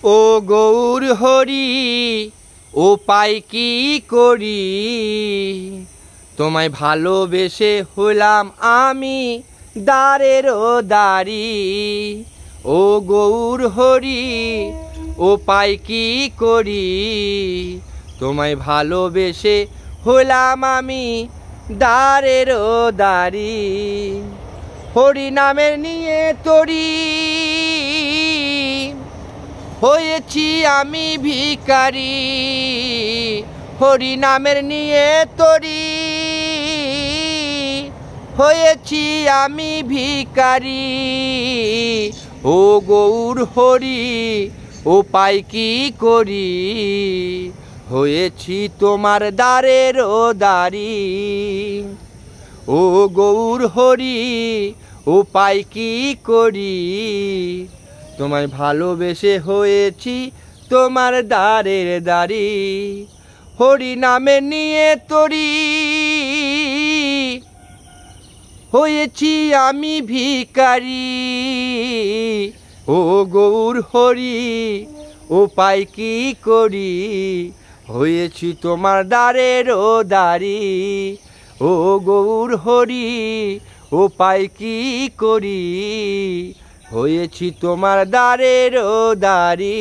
ও গৌর হরি উপায় কি করি, তোমায় ভালোবেসে হলাম আমি দ্বারেরও দাঁড়ি। ও গৌর হরি উপায় কি করি, তোমায় ভালোবেসে হলাম আমি দ্বারেরও দাঁড়ি। হরি নামের নিয়ে তরি হয়েছি আমি ভিখারি, হরি নামের নিয়ে তরি হয়েছি আমি ভিখারি। ও গৌর হরি উপায় কি করি, হয়েছি তোমার দ্বারেরও দাঁড়ি। ও গৌর হরি উপায় কি করি, তোমায় ভালোবেসে হয়েছি তোমার দ্বারের দাঁড়ি। হরি নামে নিয়ে তরি হয়েছি আমি ভিখারি। ও গৌর হরি উপায় কি করি, হয়েছি তোমার দ্বারেরও দাঁড়ি। ও গৌর হরি উপায় কি করি, হয়েছি তোমার দ্বারেরও দাঁড়ি।